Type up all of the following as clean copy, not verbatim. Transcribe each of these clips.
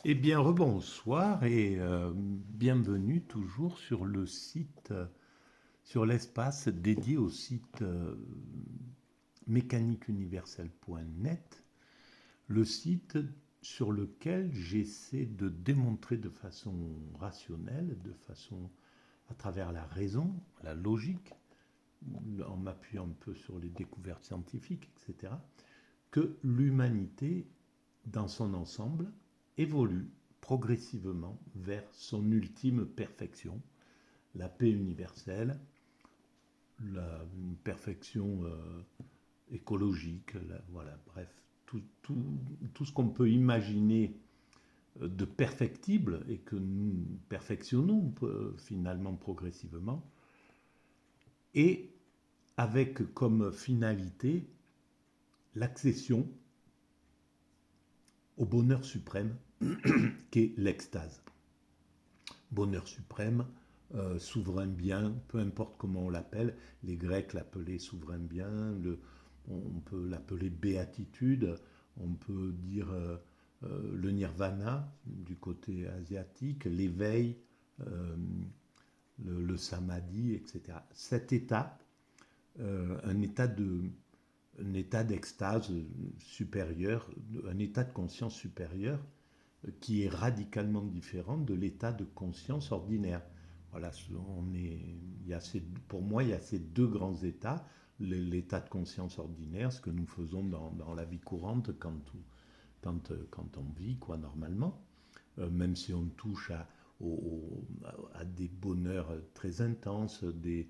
Eh bien, rebonsoir et bienvenue toujours sur le site, sur l'espace dédié au site mécaniqueuniverselle.net, le site sur lequel j'essaie de démontrer de façon rationnelle, de façon à travers la raison, la logique, en m'appuyant un peu sur les découvertes scientifiques, etc., que l'humanité, dans son ensemble, évolue progressivement vers son ultime perfection, la paix universelle, la perfection écologique, voilà, bref, tout ce qu'on peut imaginer de perfectible et que nous perfectionnons finalement progressivement, et avec comme finalité l'accession au bonheur suprême qu'est l'extase. Bonheur suprême, souverain bien, peu importe comment on l'appelle, les Grecs l'appelaient souverain bien, on peut l'appeler béatitude, on peut dire le nirvana du côté asiatique, l'éveil, euh, le samadhi, etc. Cet état, un état de un état d'extase supérieur, un état de conscience supérieur qui est radicalement différent de l'état de conscience ordinaire. Voilà, pour moi, il y a ces deux grands états. L'état de conscience ordinaire, ce que nous faisons dans la vie courante quand on vit, quoi, normalement, même si on touche à des bonheurs très intenses, des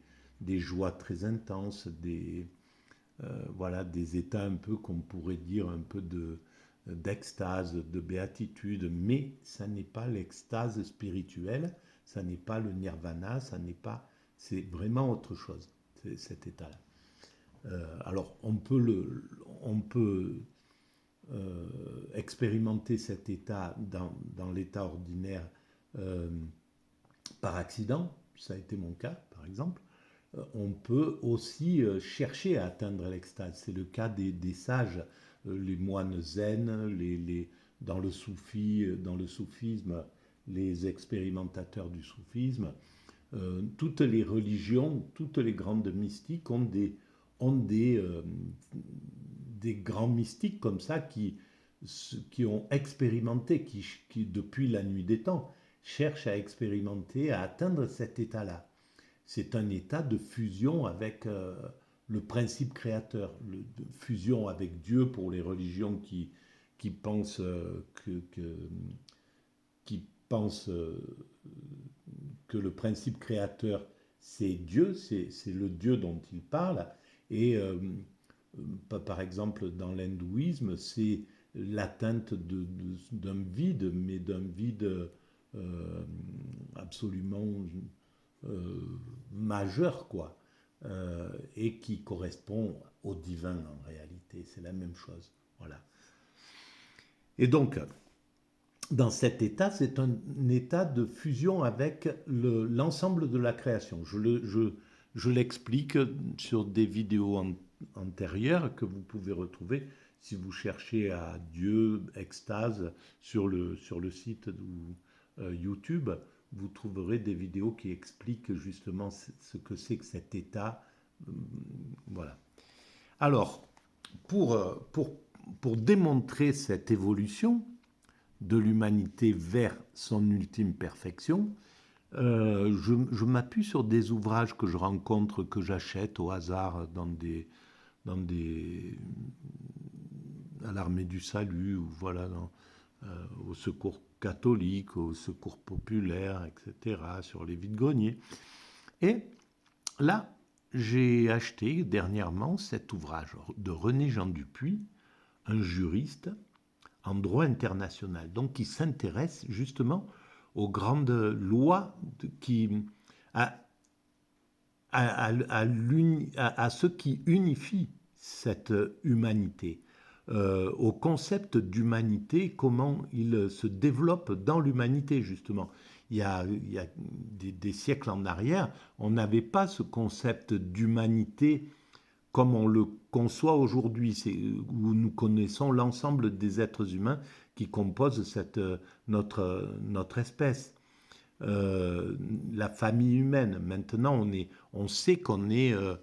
joies très intenses, voilà, des états un peu qu'on pourrait dire un peu d'extase, de béatitude, mais ça n'est pas l'extase spirituelle, ça n'est pas le nirvana, c'est vraiment autre chose, cet état-là. Alors on peut expérimenter cet état dans l'état ordinaire euh, par accident, ça a été mon cas par exemple. On peut aussi chercher à atteindre l'extase. C'est le cas des sages, les moines zen, dans dans le soufisme, les expérimentateurs du soufisme. Toutes les religions, toutes les grandes mystiques ont des grands mystiques comme ça qui ont expérimenté, depuis la nuit des temps cherchent à expérimenter, à atteindre cet état-là. C'est un état de fusion avec le principe créateur, de fusion avec Dieu pour les religions qui pensent, qui pensent que le principe créateur, c'est Dieu, c'est le Dieu dont il parle. Et par exemple, dans l'hindouisme, c'est l'atteinte d'un vide, mais d'un vide absolument majeur, quoi, et qui correspond au divin en réalité. C'est la même chose. Voilà. Et donc, dans cet état, c'est un état de fusion avec l'ensemble de la création. Je l'explique sur des vidéos antérieures que vous pouvez retrouver si vous cherchez à Dieu, extase, sur le site YouTube. Vous trouverez des vidéos qui expliquent justement ce que c'est que cet état. Voilà. Alors, pour, euh, pour, pour démontrer cette évolution, de l'humanité vers son ultime perfection, je m'appuie sur des ouvrages que je rencontre, que j'achète au hasard dans des, à l'armée du salut, ou voilà, au secours catholique, au secours populaire, etc., sur les vides-greniers. Et là, j'ai acheté dernièrement cet ouvrage de René Jean Dupuy, un juriste en droit international, donc qui s'intéresse justement aux grandes lois à, à ce qui unifie cette humanité, au concept d'humanité, comment il se développe dans l'humanité justement. Il y a des siècles en arrière, on n'avait pas ce concept d'humanité comme on le conçoit aujourd'hui, où nous connaissons l'ensemble des êtres humains qui composent notre espèce. La famille humaine. Maintenant, on sait qu'on euh,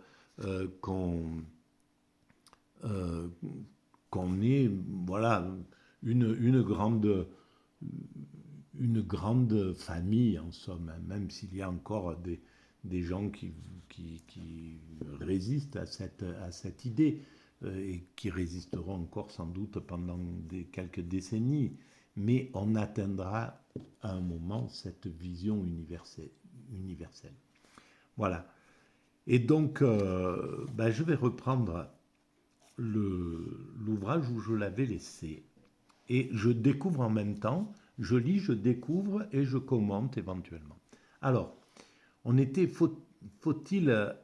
qu'on est, voilà, une grande, une grande famille en somme, hein, même s'il y a encore des gens qui résistent à cette idée et qui résisteront encore sans doute pendant quelques décennies. Mais on atteindra à un moment cette vision universelle. Voilà. Et donc, ben, je vais reprendre l'ouvrage où je l'avais laissé. Et je découvre en même temps, je lis, je découvre et je commente éventuellement. Alors, on était, faut-il,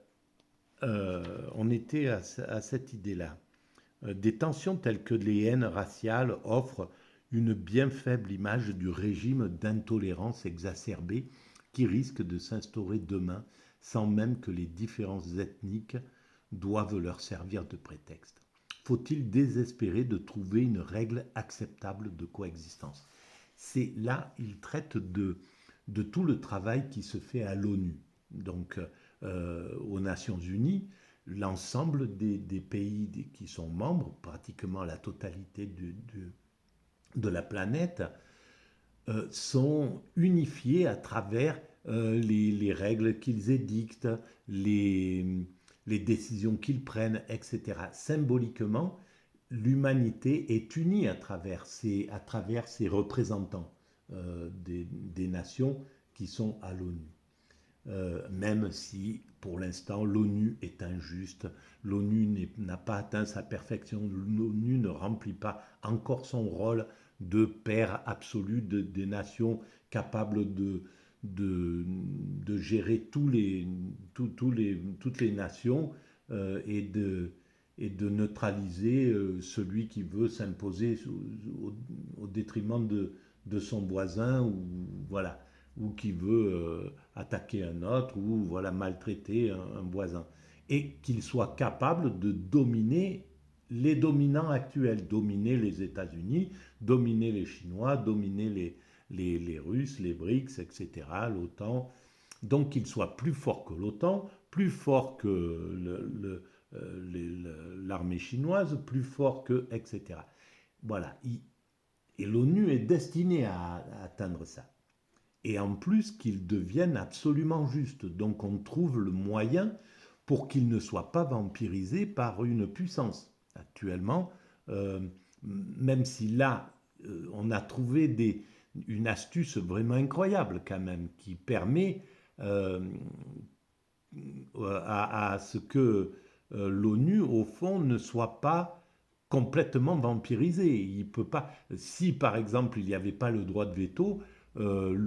on était à cette idée-là. Des tensions telles que les haines raciales offrent une bien faible image du régime d'intolérance exacerbée qui risque de s'instaurer demain sans même que les différences ethniques doivent leur servir de prétexte. Faut-il désespérer de trouver une règle acceptable de coexistence? C'est là, il traite de tout le travail qui se fait à l'ONU, donc aux Nations Unies, l'ensemble des pays qui sont membres, pratiquement la totalité de la planète, sont unifiés à travers les règles qu'ils édictent, les décisions qu'ils prennent, etc. Symboliquement, l'humanité est unie à travers ses représentants des nations qui sont à l'ONU. Même si pour l'instant l'ONU est injuste, l'ONU n'a pas atteint sa perfection, l'ONU ne remplit pas encore son rôle de père absolu des nations capables de gérer toutes les nations et de neutraliser celui qui veut s'imposer au détriment de son voisin ou voilà ou qui veut attaquer un autre ou voilà maltraiter un voisin et qu'il soit capable de dominer les dominants actuels, dominer les États-Unis, dominer les Chinois, dominer les Russes, les BRICS, etc., l'OTAN. Donc qu'il soit plus fort que l'OTAN, plus fort que l'armée chinoise, plus fort que, etc. Voilà. Et l'ONU est destinée à atteindre ça. Et en plus qu'il devienne absolument juste. Donc on trouve le moyen pour qu'il ne soit pas vampirisé par une puissance. Actuellement, même si là, on a trouvé une astuce vraiment incroyable quand même, qui permet à ce que l'ONU, au fond, ne soit pas complètement vampirisé. Il peut pas. Si par exemple il n'y avait pas le droit de veto, euh,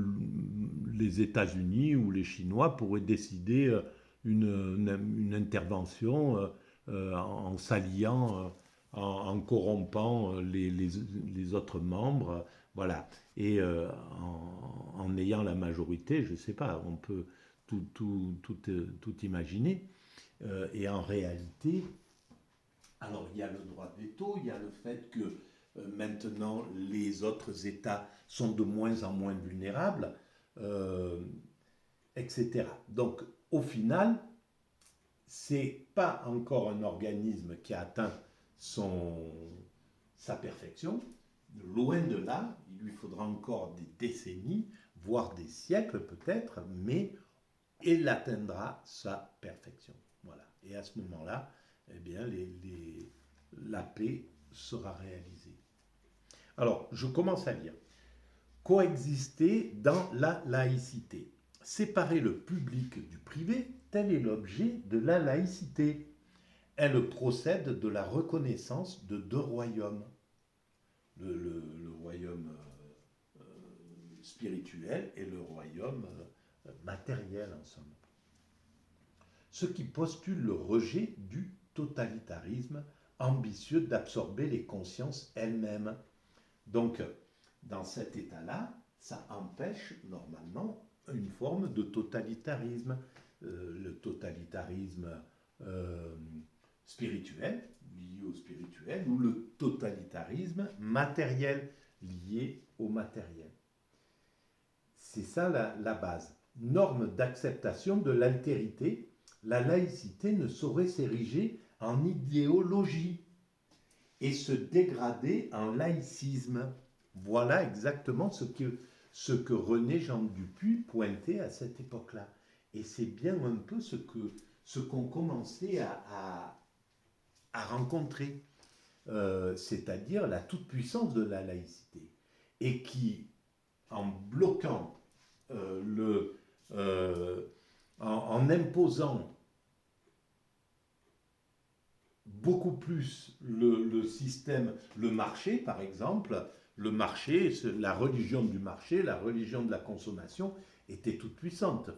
les États-Unis ou les Chinois pourraient décider une intervention en s'alliant, en corrompant les autres membres, voilà. Et en ayant la majorité, je ne sais pas, on peut tout imaginer. Et en réalité, alors il y a le droit de veto, il y a le fait que maintenant les autres États sont de moins en moins vulnérables, euh, etc. Donc au final, c'est pas encore un organisme qui a atteint sa perfection. Loin de là, il lui faudra encore des décennies, voire des siècles peut-être, mais il atteindra sa perfection. Voilà. Et à ce moment-là, eh bien, la paix sera réalisée. Alors, je commence à lire. Coexister dans la laïcité. Séparer le public du privé, tel est l'objet de la laïcité. Elle procède de la reconnaissance de deux royaumes. Le royaume spirituel et le royaume matériel, en somme. Ce qui postule le rejet du totalitarisme ambitieux d'absorber les consciences elles-mêmes. Donc, dans cet état-là, ça empêche normalement une forme de totalitarisme. Le totalitarisme spirituel, lié au spirituel, ou le totalitarisme matériel, liées au matériel. C'est ça la base. Norme d'acceptation de l'altérité, la laïcité ne saurait s'ériger en idéologie et se dégrader en laïcisme. Voilà exactement ce que René Jean Dupuy pointait à cette époque-là. Et c'est bien un peu ce qu'on commençait à rencontrer, c'est-à-dire la toute-puissance de la laïcité, et qui, en bloquant en imposant beaucoup plus le système, le marché par exemple, le marché, la religion du marché, la religion de la consommation était toute puissante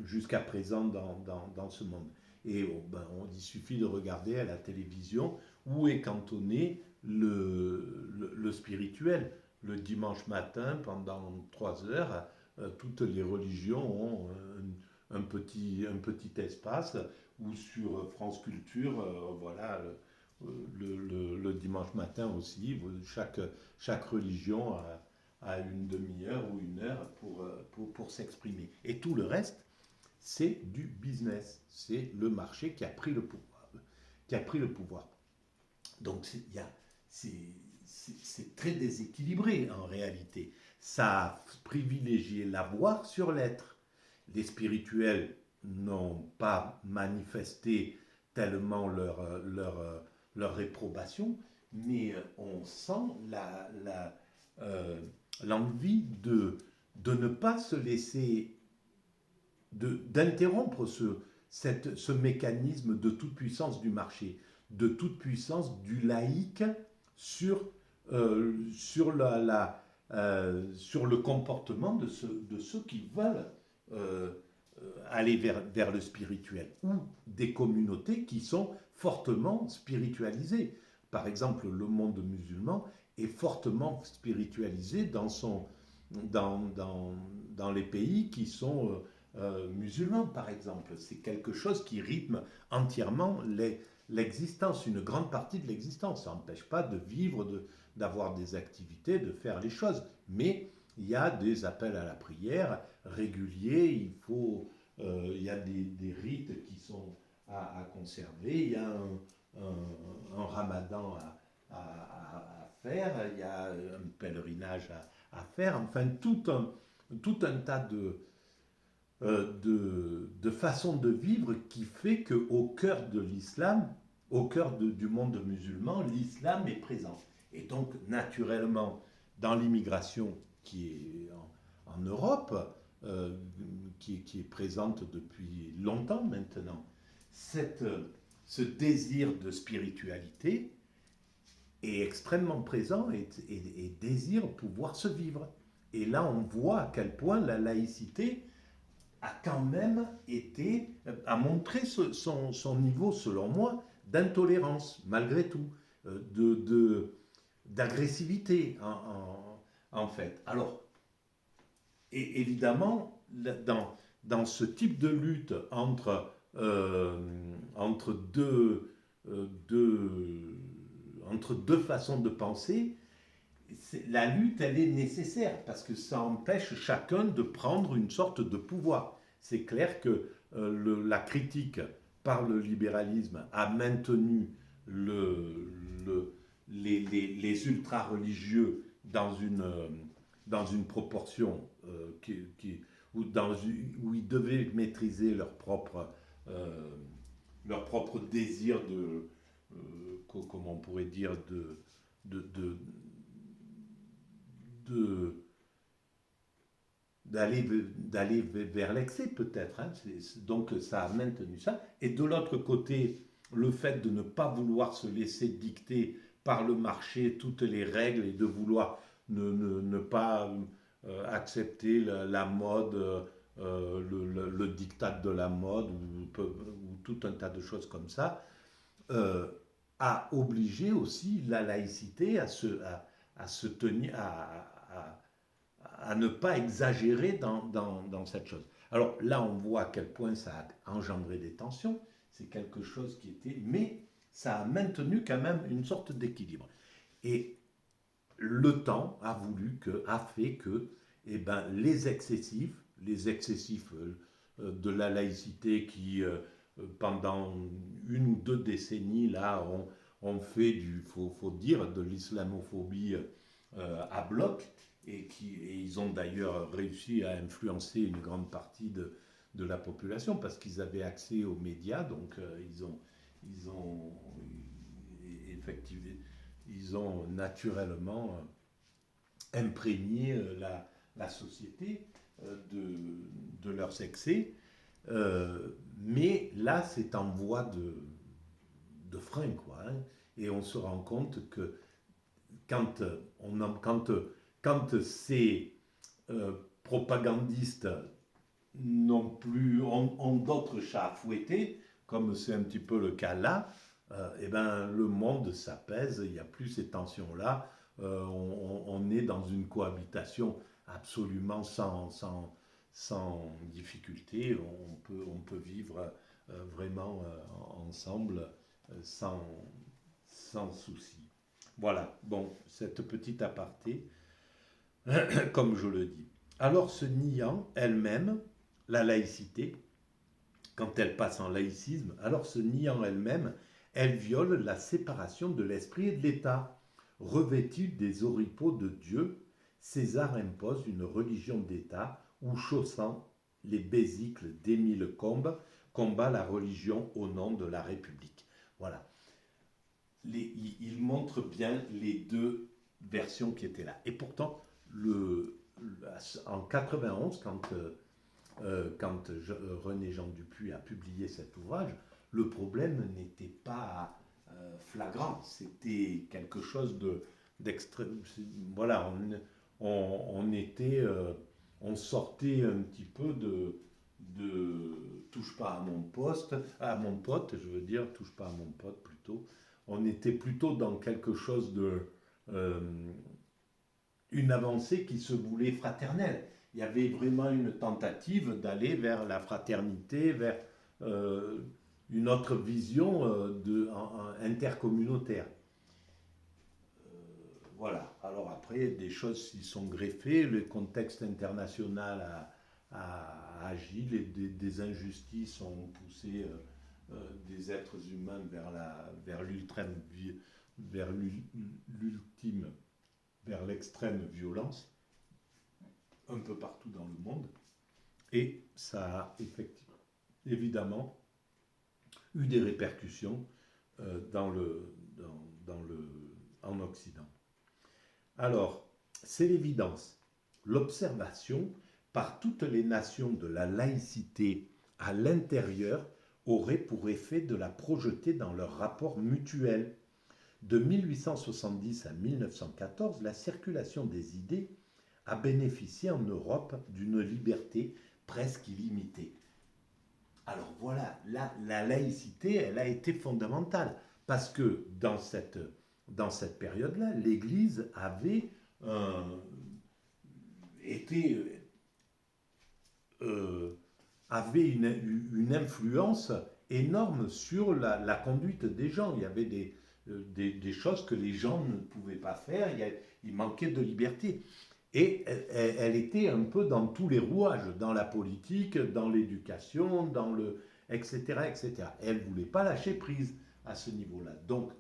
jusqu'à présent dans ce monde. Et il suffit de regarder à la télévision où est cantonné le spirituel. Le dimanche matin, pendant 3 heures, toutes les religions ont un petit espace, ou sur France Culture, voilà, le dimanche matin aussi, chaque religion a une demi-heure ou une heure pour s'exprimer. Et tout le reste, c'est du business, c'est le marché qui a pris le pouvoir. Donc c'est très déséquilibré en réalité. Ça a privilégié l'avoir sur l'être. Les spirituels n'ont pas manifesté tellement leur réprobation, mais on sent l'envie de ne pas se laisser, d'interrompre ce mécanisme de toute puissance du marché, de toute puissance du laïque sur le comportement de ceux qui veulent aller vers le spirituel, ou des communautés qui sont fortement spiritualisées. Par exemple, le monde musulman est fortement spiritualisé dans les pays qui sont musulmans, par exemple. C'est quelque chose qui rythme entièrement l'existence, une grande partie de l'existence. Ça n'empêche pas de vivre, d'avoir des activités, de faire les choses. Mais il y a des appels à la prière réguliers, il y a des rites qui sont à conserver, il y a un ramadan à faire, il y a un pèlerinage à faire, enfin tout un tas de façons de vivre qui fait qu'au cœur de l'islam, au cœur du monde musulman, l'islam est présent. Et donc, naturellement, dans l'immigration qui est en Europe, qui est présente depuis longtemps maintenant, ce désir de spiritualité est extrêmement présent et désire pouvoir se vivre. Et là, on voit à quel point la laïcité a quand même a montré son niveau, selon moi, d'intolérance, malgré tout, d'agressivité, en fait. Alors, et évidemment, dans ce type de lutte entre deux façons de penser, la lutte, elle est nécessaire parce que ça empêche chacun de prendre une sorte de pouvoir. C'est clair que la critique par le libéralisme a maintenu les ultra-religieux dans une proportion où ils devaient maîtriser euh, leur propre désir comment on pourrait dire, d'aller vers l'excès peut-être, hein. Donc ça a maintenu ça. Et de l'autre côté, le fait de ne pas vouloir se laisser dicter par le marché toutes les règles et de vouloir ne pas accepter la mode, le diktat de la mode ou tout un tas de choses comme ça, euh, a obligé aussi la laïcité à se tenir, à ne pas exagérer dans cette chose. Alors là, on voit à quel point ça a engendré des tensions. C'est quelque chose qui était... Mais ça a maintenu quand même une sorte d'équilibre. Et le temps a fait que eh ben, les excessifs de la laïcité qui, pendant une ou deux décennies, là, ont fait faut dire, de l'islamophobie à bloc, et ils ont d'ailleurs réussi à influencer une grande partie de la population parce qu'ils avaient accès aux médias, donc ils ont effectivement, ils ont naturellement imprégné la société de leurs excès. Mais là, c'est en voie de frein, quoi. Hein. Et on se rend compte que quand, quand, quand ces propagandistes ont d'autres chats à fouetter, comme c'est un petit peu le cas là, eh ben, le monde s'apaise, il n'y a plus ces tensions-là, on est dans une cohabitation absolument sans difficulté, on peut vivre vraiment ensemble sans souci. Voilà, bon, cette petite aparté, comme je le dis. Alors, se niant elle-même, la laïcité, quand elle passe en laïcisme, alors se niant elle-même, elle viole la séparation de l'esprit et de l'État. Revêtue des oripeaux de Dieu, César impose une religion d'État où, chaussant les besicles d'Émile Combes, combat la religion au nom de la République. Voilà. Il montre bien les deux versions qui étaient là. Et pourtant, en 91, quand René Jean Dupuy a publié cet ouvrage, le problème n'était pas flagrant, c'était quelque chose d'extrême. Voilà, on sortait un petit peu de touche pas à mon poste, à mon pote, je veux dire, touche pas à mon pote plutôt. On était plutôt dans quelque chose euh, une avancée qui se voulait fraternelle. Il y avait vraiment une tentative d'aller vers la fraternité, vers euh, une autre vision intercommunautaire. Voilà. Alors après, des choses s'y sont greffées, le contexte international a agi, des injustices ont poussé des êtres humains vers vers l'ultime, vers l'extrême violence, un peu partout dans le monde. Et ça a évidemment eu des répercussions en Occident. Alors, c'est l'évidence. L'observation par toutes les nations de la laïcité à l'intérieur aurait pour effet de la projeter dans leurs rapports mutuels. De 1870 à 1914, la circulation des idées a bénéficié en Europe d'une liberté presque illimitée. Alors voilà, la laïcité, elle a été fondamentale, parce que dans cette période-là, l'Église euh, été, euh, avait une influence énorme sur la conduite des gens. Il y avait des choses que les gens ne pouvaient pas faire, il manquait de liberté. Et elle était un peu dans tous les rouages, dans la politique, dans l'éducation, etc., etc. Et elle ne voulait pas lâcher prise à ce niveau-là. Donc,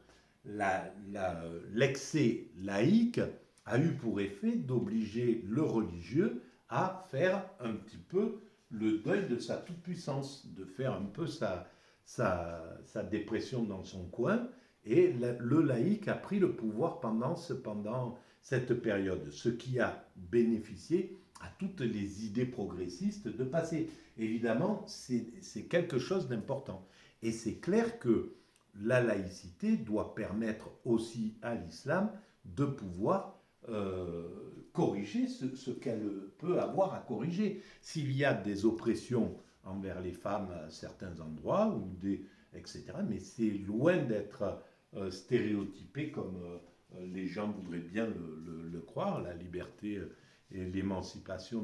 l'excès laïque a eu pour effet d'obliger le religieux à faire un petit peu le deuil de sa toute-puissance, de faire un peu sa dépression dans son coin. Et le laïc a pris le pouvoir pendant cette période, ce qui a bénéficié à toutes les idées progressistes de passer. Évidemment, c'est quelque chose d'important. Et c'est clair que la laïcité doit permettre aussi à l'islam de pouvoir corriger ce qu'elle peut avoir à corriger. S'il y a des oppressions envers les femmes à certains endroits, etc., mais c'est loin d'être stéréotypé comme les gens voudraient bien le croire. La liberté et l'émancipation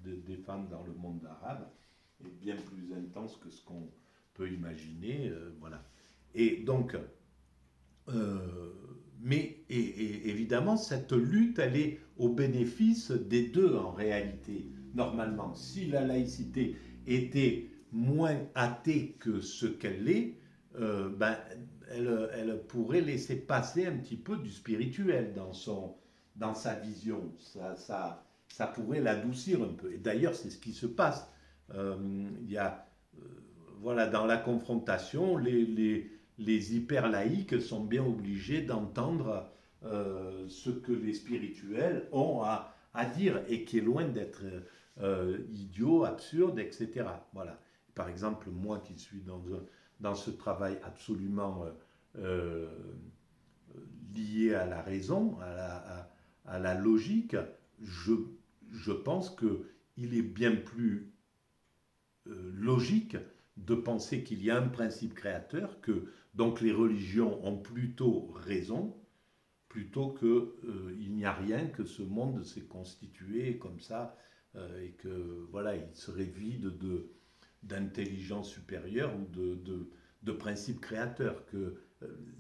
des femmes dans le monde arabe est bien plus intense que ce qu'on peut imaginer. Voilà. Et donc, Mais évidemment, cette lutte, elle est au bénéfice des deux en réalité. Normalement, si la laïcité était moins athée que ce qu'elle est, ben, elle pourrait laisser passer un petit peu du spirituel dans sa vision. Ça pourrait l'adoucir un peu. Et d'ailleurs, c'est ce qui se passe. Il y a, euh, voilà, dans la confrontation, les hyper-laïcs sont bien obligés d'entendre ce que les spirituels ont à dire et qui est loin d'être idiot, absurde, etc. Voilà. Par exemple, moi qui suis dans ce travail absolument euh, lié à la raison, à la logique, je, je pense qu'il est bien plus logique de penser qu'il y a un principe créateur, que donc les religions ont plutôt raison, plutôt qu'il n'y a rien, que ce monde s'est constitué comme ça, et que voilà, il serait vide d'intelligence supérieure ou de principe créateur, que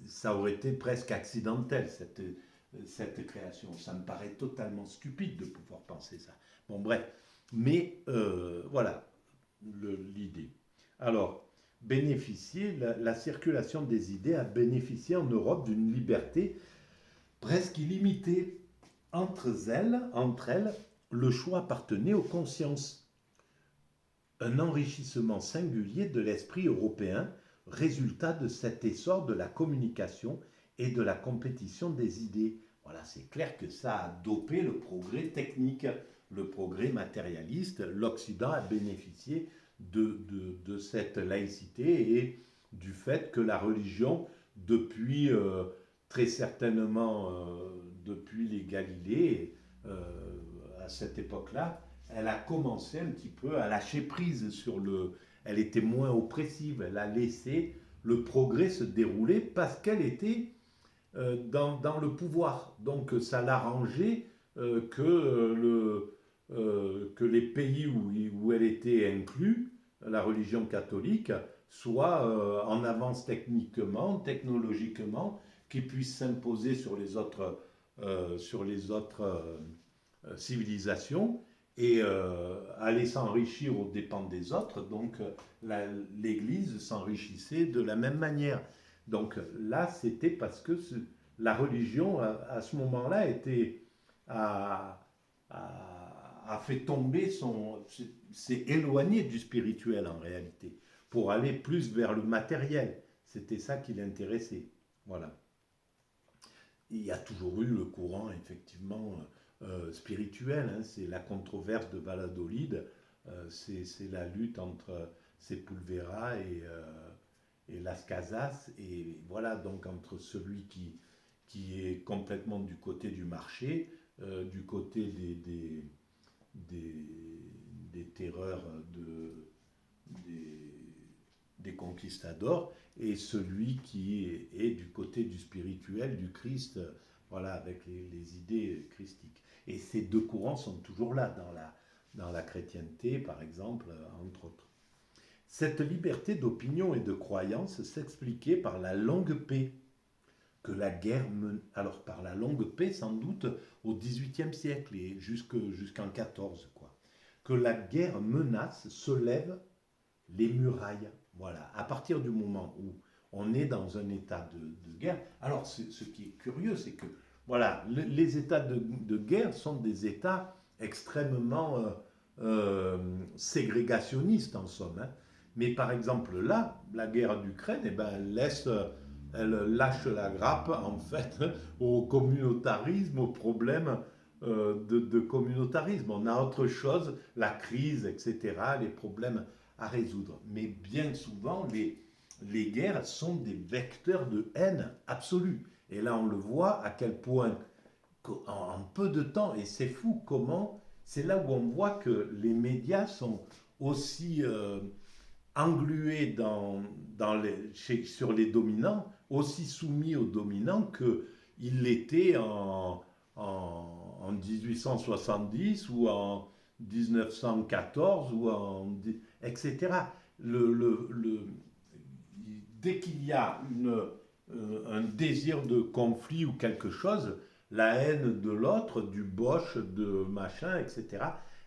ça aurait été presque accidentel, cette création. Ça me paraît totalement stupide de pouvoir penser ça. Bon, bref. Mais voilà l'idée. Alors, la circulation des idées a bénéficié en Europe d'une liberté presque illimitée. Entre elles, le choix appartenait aux consciences. Un enrichissement singulier de l'esprit européen, résultat de cet essor de la communication et de la compétition des idées. Voilà, c'est clair que ça a dopé le progrès technique, le progrès matérialiste. L'Occident a bénéficié de cette laïcité et du fait que la religion, depuis très certainement depuis les Galilées, à cette époque-là, elle a commencé un petit peu à lâcher prise sur le... Elle était moins oppressive, elle a laissé le progrès se dérouler parce qu'elle était dans le pouvoir. Donc ça l'arrangeait que les pays où elle était inclue, la religion catholique, soient en avance techniquement, technologiquement, qu'ils puissent s'imposer sur les autres civilisations et aller s'enrichir aux dépens des autres. Donc l'Église s'enrichissait de la même manière. Donc là, c'était parce que la religion, à ce moment-là, a, a fait tomber s'est éloigné du spirituel en réalité, pour aller plus vers le matériel. C'était ça qui l'intéressait. Voilà. Il y a toujours eu le courant, effectivement, spirituel. Hein, c'est la controverse de Valladolid. C'est la lutte entre Sepulvera et Las Casas. Et voilà, donc entre celui qui est complètement du côté du marché, du côté des, des terreurs des, des conquistadors, et celui qui est du côté du spirituel, du Christ, voilà, avec les idées christiques. Et ces deux courants sont toujours là dans la chrétienté, par exemple, entre autres. Cette liberté d'opinion et de croyance s'expliquait par la longue paix que la guerre alors par la longue paix sans doute au XVIIIe siècle et jusqu'en 14 quoi, que la guerre menace, se lève les murailles. Voilà, à partir du moment où on est dans un état de guerre. Alors ce qui est curieux, c'est que voilà, les états de guerre sont des états extrêmement ségrégationnistes en somme. Hein. Mais par exemple là, la guerre d'Ukraine, eh ben, elle lâche la grappe en fait au communautarisme, au problème de communautarisme. On a autre chose, la crise, etc., les problèmes à résoudre. Mais bien souvent, les guerres sont des vecteurs de haine absolue. Et là, on le voit à quel point, en peu de temps, et c'est fou comment, c'est là où on voit que les médias sont aussi englués sur les dominants, aussi soumis aux dominants qu'ils l'étaient en 1870 ou en 1914 etc. Dès qu'il y a un désir de conflit ou quelque chose, la haine de l'autre, du Bosch, de machin, etc.,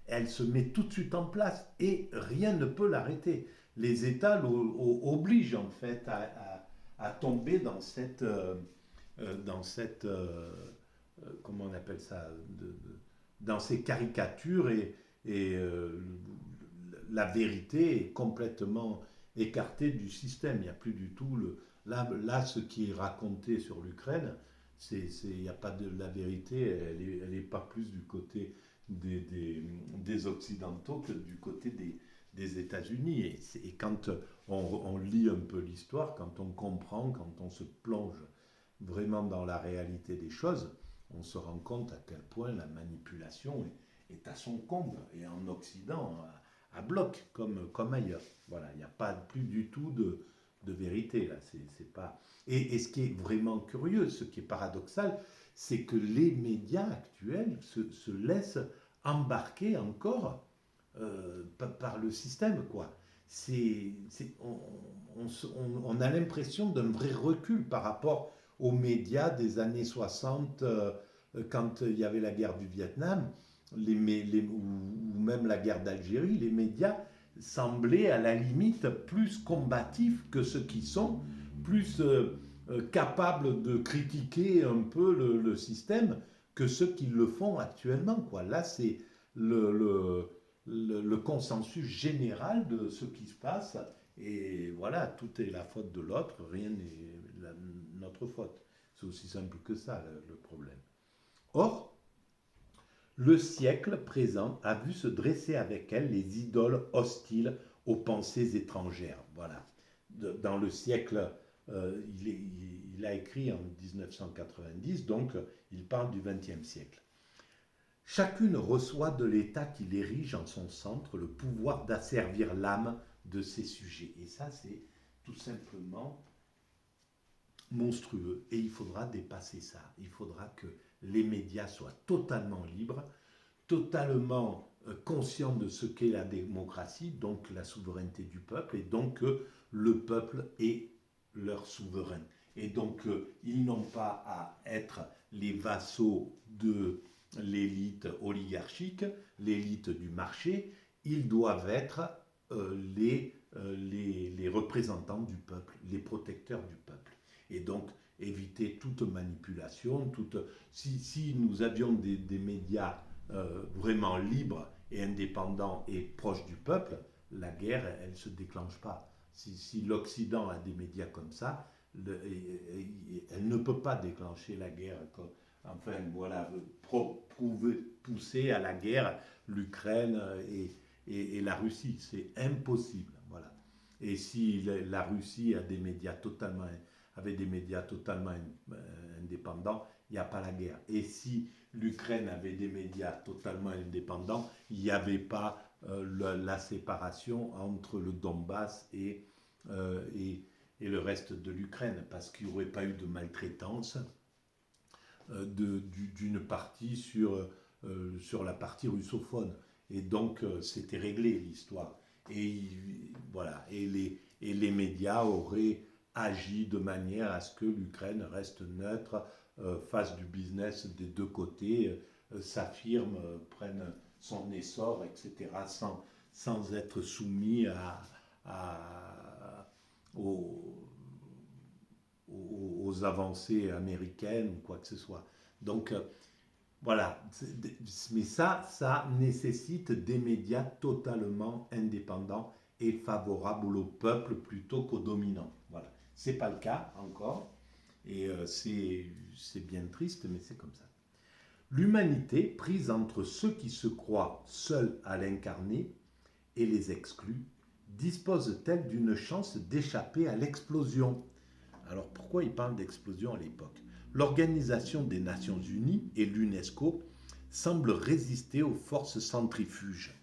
elle se met tout de suite en place et rien ne peut l'arrêter. Les États obligent en fait à tomber dans cette comment on appelle ça, dans ces caricatures et la vérité est complètement écartée du système. Il n'y a plus du tout là, ce qui est raconté sur l'Ukraine, il n'y a pas de la vérité, elle est pas plus du côté des Occidentaux que du côté des États-Unis. Et quand on lit un peu l'histoire, quand on comprend, quand on se plonge vraiment dans la réalité des choses, on se rend compte à quel point la manipulation est à son comble, et en Occident, à bloc, comme ailleurs. Voilà, il n'y a pas plus du tout de vérité là. C'est pas... et ce qui est vraiment curieux, ce qui est paradoxal, c'est que les médias actuels se laissent embarquer encore par le système, quoi. On a l'impression d'un vrai recul par rapport aux médias des années 60, quand il y avait la guerre du Vietnam, ou même la guerre d'Algérie. Les médias semblaient à la limite plus combatifs que ceux qui sont, plus capables de critiquer un peu le système que ceux qui le font actuellement, quoi. Là, c'est le consensus général de ce qui se passe. Et voilà, tout est la faute de l'autre, rien n'est notre faute. C'est aussi simple que ça, le problème. Or, le siècle présent a vu se dresser avec elle les idoles hostiles aux pensées étrangères. Voilà. Dans le siècle, il a écrit en 1990, donc il parle du XXe siècle. Chacune reçoit de l'État qui l'érige en son centre le pouvoir d'asservir l'âme de ses sujets. Et ça, c'est tout simplement monstrueux. Et il faudra dépasser ça. Il faudra que les médias soient totalement libres, totalement conscients de ce qu'est la démocratie, donc la souveraineté du peuple, et donc que le peuple est leur souverain. Et donc ils n'ont pas à être les vassaux de l'élite oligarchique, l'élite du marché, ils doivent être les représentants du peuple, les protecteurs du peuple. Et donc éviter toute manipulation, si nous avions des médias vraiment libres et indépendants et proches du peuple, la guerre, elle ne se déclenche pas. Si l'Occident a des médias comme ça, elle ne peut pas déclencher la guerre. Enfin, voilà, pousser à la guerre l'Ukraine et la Russie. C'est impossible. Voilà. Et si la Russie avait des médias totalement indépendants, il n'y a pas la guerre. Et si l'Ukraine avait des médias totalement indépendants, il n'y avait pas la séparation entre le Donbass et le reste de l'Ukraine, parce qu'il n'y aurait pas eu de maltraitance d'une partie sur la partie russophone. Et donc, c'était réglé l'histoire. Et voilà. Et les médias auraient agi de manière à ce que l'Ukraine reste neutre, fasse du business des deux côtés, s'affirme, prenne son essor, etc., sans être soumis aux avancées américaines ou quoi que ce soit. Donc, voilà. Mais ça nécessite des médias totalement indépendants et favorables au peuple plutôt qu'aux dominants. Voilà. C'est pas le cas encore. Et c'est bien triste, mais c'est comme ça. L'humanité, prise entre ceux qui se croient seuls à l'incarner et les exclus, dispose-t-elle d'une chance d'échapper à l'explosion? Alors pourquoi il parle d'explosion à l'époque? L'Organisation des Nations Unies et l'UNESCO semblent résister aux forces centrifuges.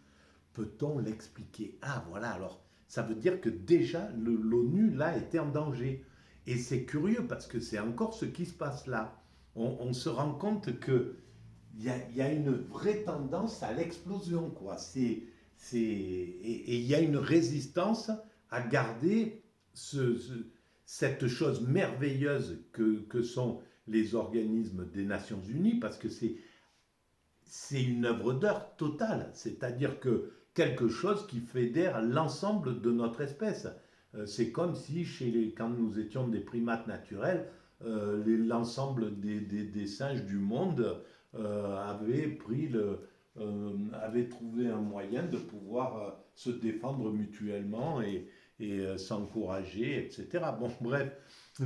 Peut-on l'expliquer? Ah voilà, alors ça veut dire que déjà l'ONU là était en danger. Et c'est curieux parce que c'est encore ce qui se passe là. On se rend compte qu'il y a une vraie tendance à l'explosion, quoi. Et il y a une résistance à garder cette chose merveilleuse que sont les organismes des Nations Unies, parce que c'est une œuvre d'art totale, c'est-à-dire que quelque chose qui fédère l'ensemble de notre espèce. C'est comme si, quand nous étions des primates naturels, l'ensemble des singes du monde avait trouvé un moyen de pouvoir se défendre mutuellement et s'encourager, etc. Bon, bref,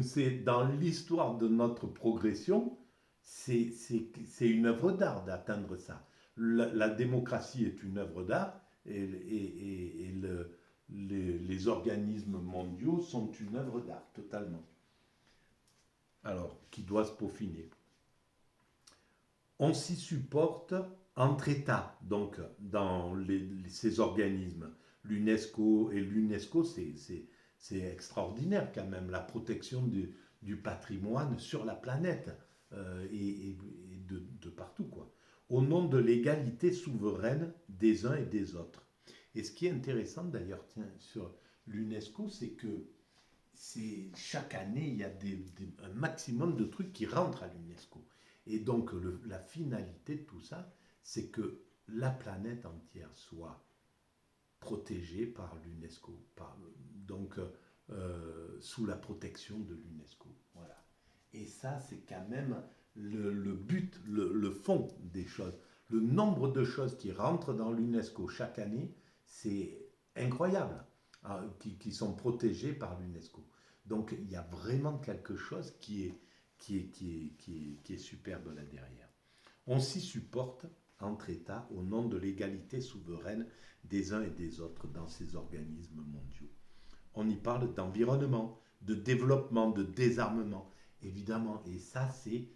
c'est dans l'histoire de notre progression, c'est une œuvre d'art d'atteindre ça. La démocratie est une œuvre d'art et les organismes mondiaux sont une œuvre d'art totalement. Alors, qui doit se peaufiner. On s'y supporte entre États, donc dans ces organismes. L'UNESCO, c'est extraordinaire quand même, la protection du patrimoine sur la planète et de partout, quoi. Au nom de l'égalité souveraine des uns et des autres. Et ce qui est intéressant d'ailleurs, tiens, sur l'UNESCO, c'est que chaque année, il y a un maximum de trucs qui rentrent à l'UNESCO. Et donc, la finalité de tout ça, c'est que la planète entière soit protégée par l'UNESCO, donc sous la protection de l'UNESCO. Voilà. Et ça, c'est quand même le but, le fond des choses. Le nombre de choses qui rentrent dans l'UNESCO chaque année, c'est incroyable, hein, qui sont protégées par l'UNESCO. Donc il y a vraiment quelque chose qui est superbe là derrière. On s'y supporte entre États au nom de l'égalité souveraine des uns et des autres dans ces organismes mondiaux. On y parle d'environnement, de développement, de désarmement, évidemment. Et ça, c'est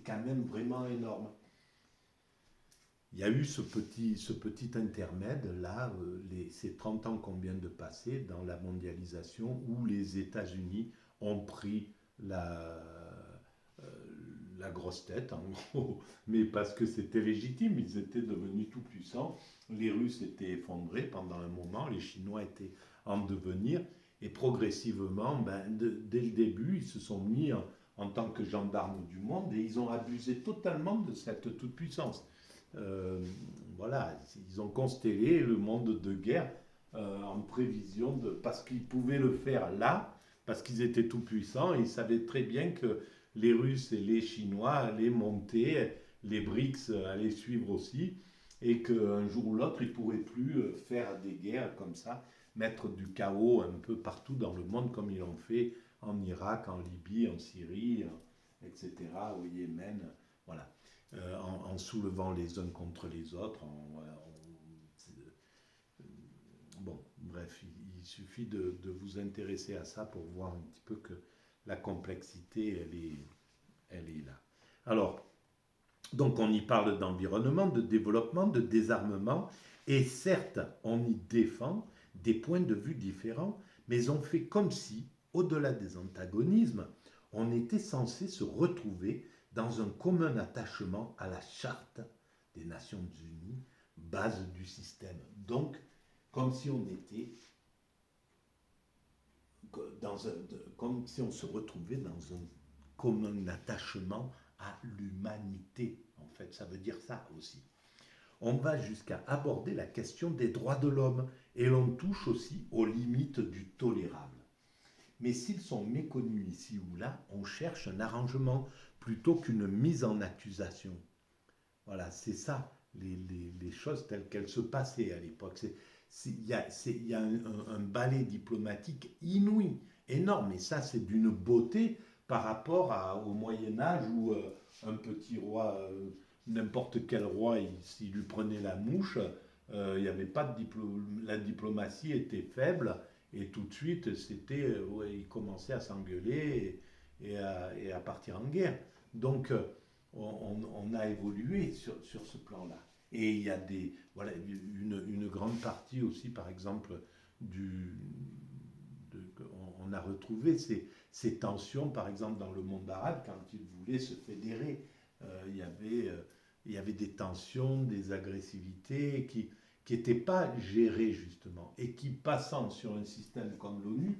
quand même vraiment énorme. Il y a eu ce petit intermède là, ces 30 ans qu'on vient de passer dans la mondialisation où les États-Unis ont pris euh, la grosse tête en gros, mais parce que c'était légitime, ils étaient devenus tout puissants, les Russes étaient effondrés pendant un moment, les Chinois étaient en devenir, et progressivement, dès le début, ils se sont mis en tant que gendarmes du monde et ils ont abusé totalement de cette toute-puissance. Euh, voilà, ils ont constellé le monde de guerre en prévision parce qu'ils pouvaient le faire là, parce qu'ils étaient tout puissants, et ils savaient très bien que les Russes et les Chinois allaient monter, les BRICS allaient suivre aussi, et qu'un jour ou l'autre, ils ne pourraient plus faire des guerres comme ça, mettre du chaos un peu partout dans le monde, comme ils l'ont fait en Irak, en Libye, en Syrie, etc., au Yémen. Voilà. En soulevant les uns contre les autres. Bon, bref, il suffit de vous intéresser à ça pour voir un petit peu que la complexité, elle est là. Alors, donc on y parle d'environnement, de développement, de désarmement, et certes, on y défend des points de vue différents, mais on fait comme si, au-delà des antagonismes, on était censé se retrouver dans un commun attachement à la charte des Nations Unies, base du système. Donc, comme si on était comme si on se retrouvait dans un commun attachement à l'humanité. En fait, ça veut dire ça aussi. On va jusqu'à aborder la question des droits de l'homme et l'on touche aussi aux limites du tolérable. Mais s'ils sont méconnus ici ou là, on cherche un arrangement plutôt qu'une mise en accusation. Voilà, c'est ça, les choses telles qu'elles se passaient à l'époque. Il y a un balai diplomatique inouï, énorme, et ça c'est d'une beauté par rapport au Moyen Âge où un petit roi, n'importe quel roi, s'il lui prenait la mouche, il n'y avait pas de la diplomatie était faible, et tout de suite ouais, il commençait à s'engueuler et à partir en guerre. Donc on a évolué sur ce plan-là. Et il y a voilà, une grande partie aussi, par exemple, on a retrouvé ces tensions, par exemple, dans le monde arabe, quand ils voulaient se fédérer. Il y avait des tensions, des agressivités qui n'étaient pas gérées, justement, et qui, passant sur un système comme l'ONU,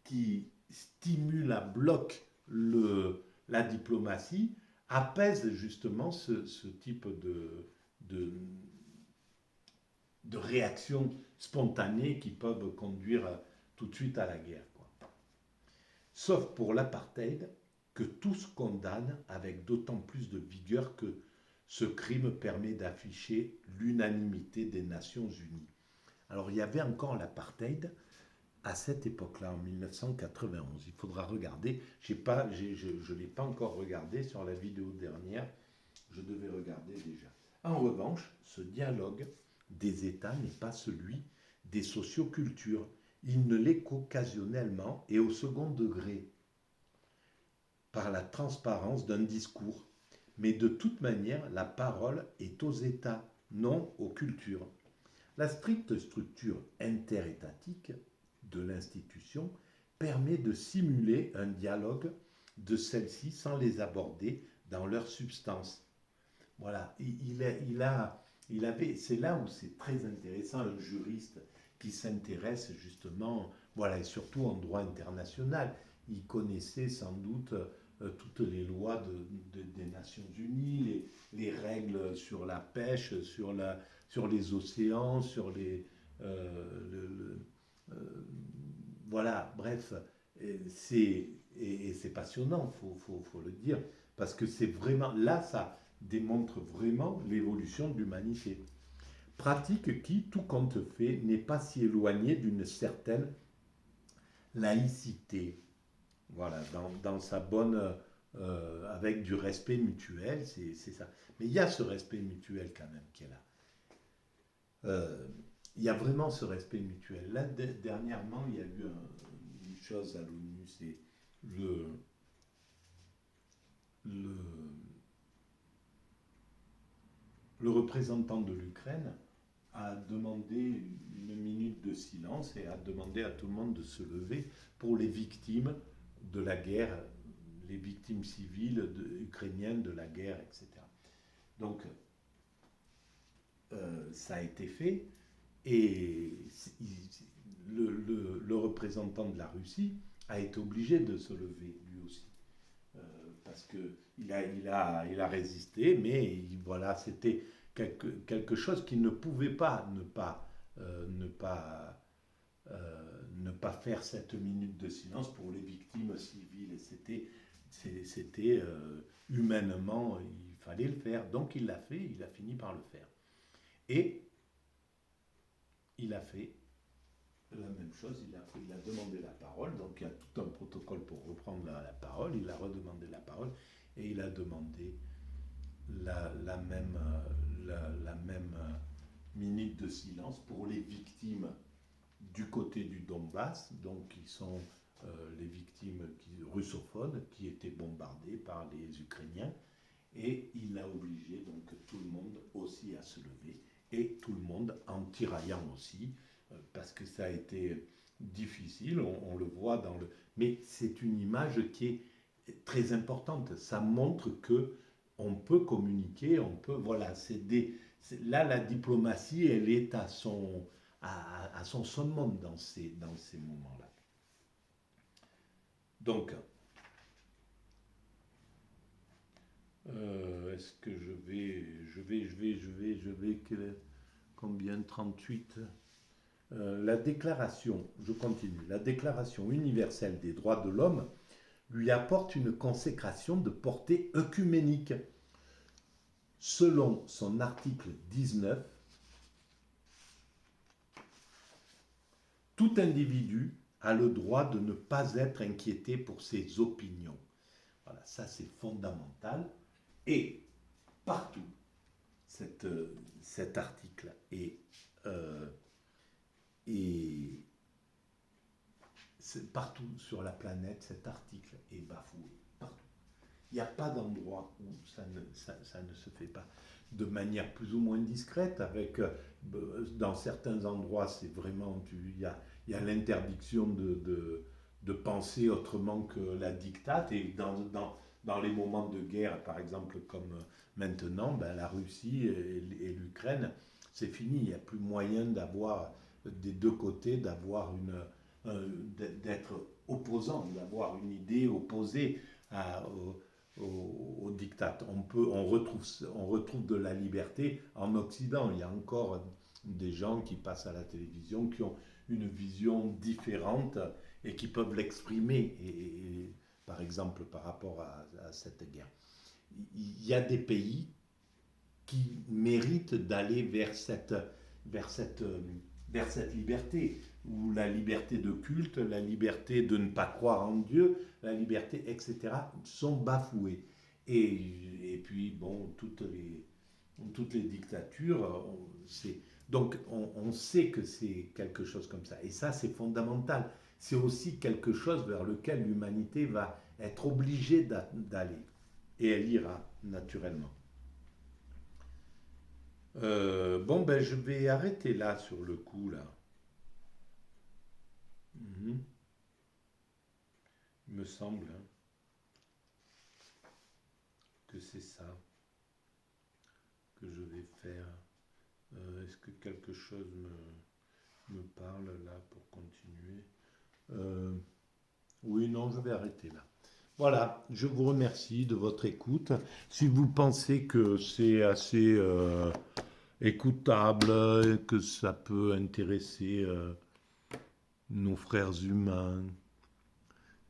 qui stimule, bloque la diplomatie, apaise justement ce type de, de réactions spontanées qui peuvent conduire tout de suite à la guerre, quoi. Sauf pour l'apartheid, que tous condamnent avec d'autant plus de vigueur que ce crime permet d'afficher l'unanimité des Nations Unies. Alors il y avait encore l'apartheid à cette époque-là, en 1991. Il faudra regarder. Je ne l'ai pas encore regardé sur la vidéo dernière. Je devais regarder déjà. En revanche, ce dialogue des États n'est pas celui des sociocultures. Il ne l'est qu'occasionnellement et au second degré, par la transparence d'un discours. Mais de toute manière, la parole est aux États, non aux cultures. La stricte structure interétatique de l'institution permet de simuler un dialogue de celles-ci sans les aborder dans leur substance. Voilà, c'est là où c'est très intéressant, un juriste qui s'intéresse justement, voilà, et surtout en droit international. Il connaissait sans doute toutes les lois des Nations Unies, les règles sur la pêche, sur les océans, sur les... voilà, bref, et c'est passionnant, faut le dire, parce que c'est vraiment, là, ça démontre vraiment l'évolution de l'humanité. Pratique qui, tout compte fait, n'est pas si éloignée d'une certaine laïcité. Voilà, dans sa bonne... avec du respect mutuel, c'est ça. Mais il y a ce respect mutuel quand même qui est là. Il y a vraiment ce respect mutuel. Là, dernièrement, il y a eu une chose à l'ONU, c'est le, le représentant de l'Ukraine a demandé une minute de silence et a demandé à tout le monde de se lever pour les victimes de la guerre, les victimes civiles ukrainiennes de la guerre, etc. Donc, ça a été fait et le représentant de la Russie a été obligé de se lever lui aussi. Parce qu'il a résisté, mais voilà, c'était quelque chose qu'il ne pouvait pas ne pas faire cette minute de silence pour les victimes civiles. Et c'était humainement, il fallait le faire. Donc il l'a fait, il a fini par le faire. Et il a fait la même chose, il a demandé la parole, donc il y a tout un protocole pour reprendre la parole, il a redemandé la parole et il a demandé la même minute de silence pour les victimes du côté du Donbass, donc qui sont les victimes russophones qui étaient bombardées par les Ukrainiens, et il a obligé donc tout le monde aussi à se lever, et tout le monde en tiraillant aussi, parce que ça a été difficile, on le voit dans le... Mais c'est une image qui est très importante, ça montre que on peut communiquer, on peut... Voilà, là la diplomatie, elle est à son summum dans ces moments-là. Donc, est-ce que je vais, combien 38 la déclaration, je continue, la déclaration universelle des droits de l'homme lui apporte une consécration de portée œcuménique. Selon son article 19, tout individu a le droit de ne pas être inquiété pour ses opinions. Voilà, ça c'est fondamental. Et partout, cet article est partout sur la planète, cet article est bafoué. Partout. Il n'y a pas d'endroit où ça ne se fait pas. De manière plus ou moins discrète, avec dans certains endroits, c'est vraiment, il y a l'interdiction de penser autrement que la dictate, et dans les moments de guerre, par exemple, comme maintenant, ben, la Russie et l'Ukraine, c'est fini, il n'y a plus moyen d'avoir, des deux côtés, d'avoir d'être opposant, d'avoir une idée opposée au diktat. On retrouve de la liberté en Occident. Il y a encore des gens qui passent à la télévision, qui ont une vision différente et qui peuvent l'exprimer, par exemple par rapport à cette guerre. Il y a des pays qui méritent d'aller vers cette, vers cette liberté, où la liberté de culte, la liberté de ne pas croire en Dieu, la liberté, etc., sont bafouées. Et puis, bon, toutes les dictatures, donc on sait que c'est quelque chose comme ça. Et ça, c'est fondamental. C'est aussi quelque chose vers lequel l'humanité va être obligée d'aller. Et elle ira, naturellement. Bon, ben, je vais arrêter là sur le coup, là. Mhm. Il me semble hein, que c'est ça que je vais faire. Est-ce que quelque chose me parle là pour continuer? Euh, oui, non, je vais arrêter là. Voilà, je vous remercie de votre écoute. Si vous pensez que c'est assez écoutable, que ça peut intéresser nos frères humains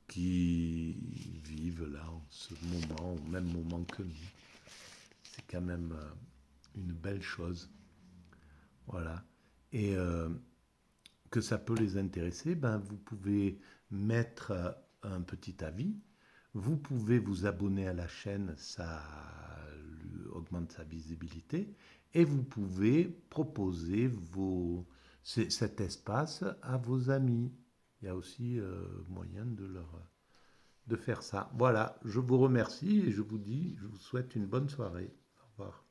qui vivent là en ce moment, au même moment que nous, c'est quand même une belle chose. Voilà. Et que ça peut les intéresser, ben, vous pouvez mettre un petit avis. Vous pouvez vous abonner à la chaîne, ça augmente sa visibilité. Et vous pouvez proposer cet espace à vos amis. Il y a aussi moyen de faire ça. Voilà, je vous remercie et je vous souhaite une bonne soirée. Au revoir.